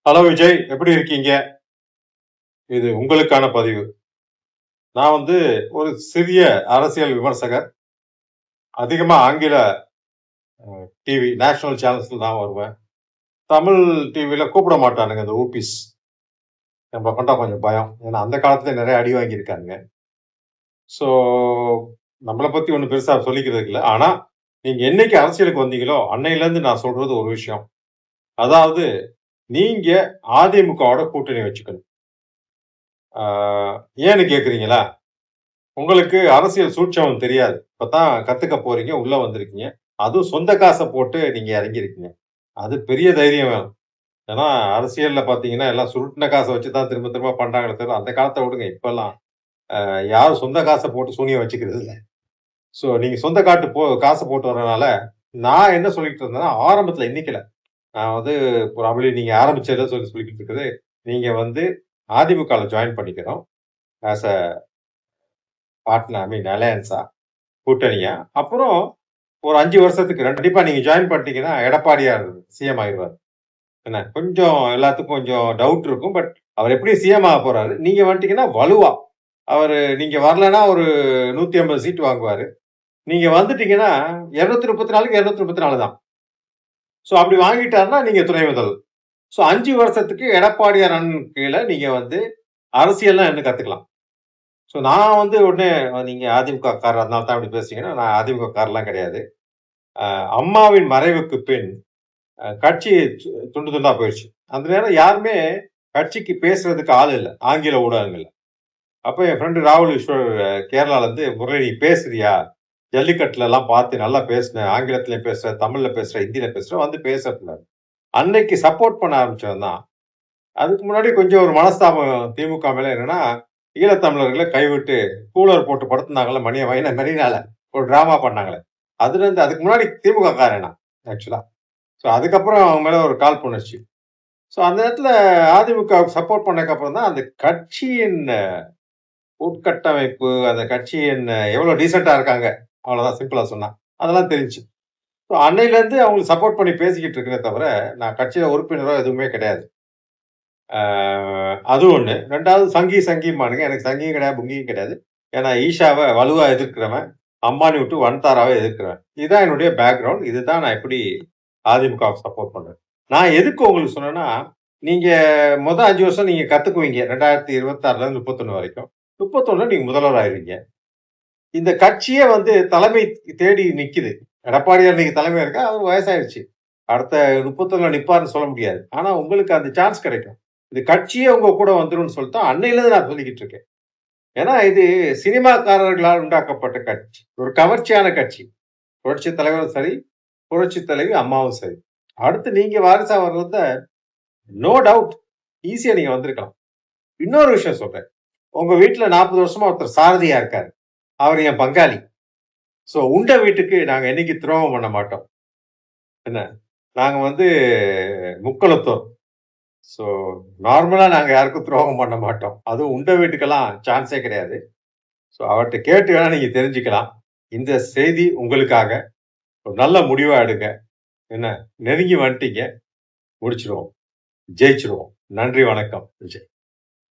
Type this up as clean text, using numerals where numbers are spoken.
Hello Vijay, எப்படி இருக்கீங்க? இது உங்களுக்கான பதிவு. நான் ஒரு சிறிய அரசியல் விமர்சகர். அதிகமா ஆங்கில டிவி, நேஷனல் சேனல்ஸ்ல தான் வருவேன். தமிழ் டிவில கூப்பிட மாட்டானுங்க இந்த ஊபிஸ். நம்ம கண்டா கொஞ்சம் பயம். ஏன்னா அந்த காலத்துல நிறைய அடி வாங்கியிருக்கானுங்க. ஸோ நம்மள பத்தி ஒண்ணும் பெருசா சொல்லிக்கிறதுக்கு இல்ல. ஆனா, நீங்க என்னைக்கு அரசியலுக்கு வந்தீங்களோ, அன்னையிலேருந்து நான் சொல்றது ஒரு விஷயம். அதாவது, நீங்க அதிமுகவோட கூட்டணி வச்சுக்கணும். ஆ ஏன்னு கேட்கிறீங்களா? உங்களுக்கு அரசியல் சூட்சமம் தெரியாது. இப்பதான் கத்துக்க போறீங்க, உள்ள வந்திருக்கீங்க. அதுவும் சொந்த காச போட்டு நீங்க இறங்கியிருக்கீங்க. அது பெரிய தைரியம் வேணும். ஏன்னா, அரசியல்ல பார்த்தீங்கன்னா, எல்லாம் சுருட்டுன காச வச்சு தான் திரும்ப திரும்ப பண்றாங்களே தவிர, அந்த காலத்த விடுங்க. இப்பல்லாம் யாரும் சொந்த காச போட்டு சூனியம் வச்சுக்கிறது இல்ல. ஸோ நீங்க சொந்த காசு போட்டு வரனால, நான் என்ன சொல்லிட்டு இருந்தேன்னா, ஆரம்பத்துல இன்னைக்கு இல்ல. நான் ப்ராபப்ளி நீங்க ஆரம்பிச்சத சொல்லிக்கிட்டு இருக்குது. நீங்க அதிமுகல ஜாயின் பண்ணிக்கணும். ஆஸ் அ பார்ட்னர் ஐ மீன் அலையன்ஸா. கூட்டணியா. அப்புறம் ஒரு 5 வருஷத்துக்கு கண்டிப்பா நீங்க ஜாயின் பண்ணிட்டீங்கன்னா, எடப்பாடியார் சிஎம் ஆயிருவாரு. என்ன கொஞ்சம் எல்லாத்துக்கும் கொஞ்சம் டவுட் இருக்கும். பட் அவர் எப்படியும் சிஎம் ஆகப் போறாரு. நீங்க வந்துட்டீங்கன்னா வலுவா. நீங்க வரலன்னா ஒரு 150 சீட் வாங்குவாரு. நீங்க வந்துட்டீங்கன்னா 234க்கு 234 தான். சோ அப்படி வாங்கிட்டாருன்னா நீங்க துணை முதல்வர். சோ 5 வருஷத்துக்கு எடப்பாடியார் அண்ணன் கீழ நீங்க அரசியல்லாம் என்ன கத்துக்கலாம். சோ நான் உடனே நீங்க அதிமுககாரர் அதனால தான் அப்படி பேசுறீங்கன்னா, நான் அதிமுககாரர்லாம் கிடையாது. அம்மாவின் மறைவுக்கு பின் கட்சி துண்டு துண்டா போயிடுச்சு. அந்த நேரம் யாருமே கட்சிக்கு பேசுறதுக்கு ஆள் இல்ல. ஆங்கில ஊடகங்கள்ல. அப்ப என் ஃப்ரெண்ட் ராகுல் ஈஸ்வர் கேரளால இருந்து, முரளி நீ பேசுறியா? ஜல்லிக்கட்டுல எல்லாம் பார்த்து நல்லா பேசுன. ஆங்கிலத்திலயும் பேசுற, தமிழ்ல பேசுற, ஹிந்தியில பேசுற பேசக்கூடாது. அன்னைக்கு சப்போர்ட் பண்ண ஆரம்பிச்சவன் தான். அதுக்கு முன்னாடி கொஞ்சம் ஒரு மனஸ்தாபம் திமுக மேல என்னன்னா, ஈழத்தமிழர்களை கைவிட்டு கூலர் போட்டு படுத்துனாங்கல்ல மெரினால ஒரு டிராமா பண்ணாங்களே. அதுக்கு முன்னாடி திமுக காரன் நான் ஆக்சுவலா. சோ அதுக்கப்புறம் அவங்க மேல ஒரு காழ்ப்புணர்ச்சி. சோ அந்த நேரத்துல அதிமுகவுக்கு சப்போர்ட் பண்ணதுக்கு அப்புறம் தான் அந்த கட்சியின் உட்கட்டமைப்பு, அந்த கட்சியின் எவ்வளவு டீசென்ட்டா இருக்காங்க. அவ்வளவுதான் சிம்பிளா சொன்னா. அதெல்லாம் தெரிஞ்சுச்சு. சோ அன்னையில இருந்து அவங்களுக்கு சப்போர்ட் பண்ணி பேசிக்கிட்டு இருக்கிறே தவிர, நான் கட்சியில உறுப்பினரோ எதுவுமே கிடையாது. அது ஒண்ணு. 2வது சங்கிம்பானுங்க. எனக்கு சங்கியும் கிடையாது, புங்கியும் கிடையாது. ஏன்னா ஈஷாவ வலுவா எதிர்க்கிறவன். அம்பானி விட்டு வன்தாராவ எதிர்க்கிறவன். இதுதான் என்னுடைய பேக்கிரவுண்ட். இதுதான் நான் எப்படி அதிமுகவுக்கு சப்போர்ட் பண்றேன். நான் எதுக்கு உங்களுக்கு சொன்னேன்னா, நீங்க 5 வருஷம் நீங்க கத்துக்குவீங்க. 2026ல 31 வரைக்கும். 31ல நீங்க முதல்வர் ஆயிருவீங்க. இந்த கட்சியே தலைமை தேடி நிக்குது. எடப்பாடியார் இன்னைக்கு தலைமையா இருக்கா, அவருக்கு வயசாயிருச்சு. அடுத்த 31ல நிப்பாருன்னு சொல்ல முடியாது. ஆனா உங்களுக்கு அந்த சான்ஸ் கிடைக்கும். இந்த கட்சியே உங்க கூட வந்துரும்னு சொல்லிட்டு அன்னையிலிருந்து நான் சொல்லிக்கிட்டு இருக்கேன். ஏன்னா இது சினிமாக்காரர்களால் உண்டாக்கப்பட்ட கட்சி. ஒரு கவர்ச்சியான கட்சி. புரட்சி தலைவரும் சரி, புரட்சி தலைவி அம்மாவும் சரி. அடுத்து நீங்க வாரிசா வர்றத நோ டவுட் ஈஸியா நீங்க வந்திருக்கலாம். இன்னொரு விஷயம் சொல்றேன். உங்க வீட்டுல 40 வருஷமா ஒருத்தர் சாரதியா இருக்காரு. அவர் என் பங்காளி. சோ உண்ட வீட்டுக்கு நாங்க என்னைக்கு துரோகம் பண்ண மாட்டோம். என்ன? நாங்க முக்குளத்தோர். சோ நார்மலா நாங்க யாருக்கும் துரோகம் பண்ண மாட்டோம். அதுவும் உண்ட வீட்டுக்கெல்லாம் சான்ஸே கிடையாது. சோ அவர்ட்ட கேட்டு வேணா நீங்க தெரிஞ்சுக்கலாம். இந்த செய்தி உங்களுக்காக. ஒரு நல்ல முடிவா எடுங்க. என்ன? நெருங்கி வந்துட்டீங்க. முடிச்சிருவோம். ஜெயிச்சிருவோம். நன்றி, வணக்கம். விஜய்.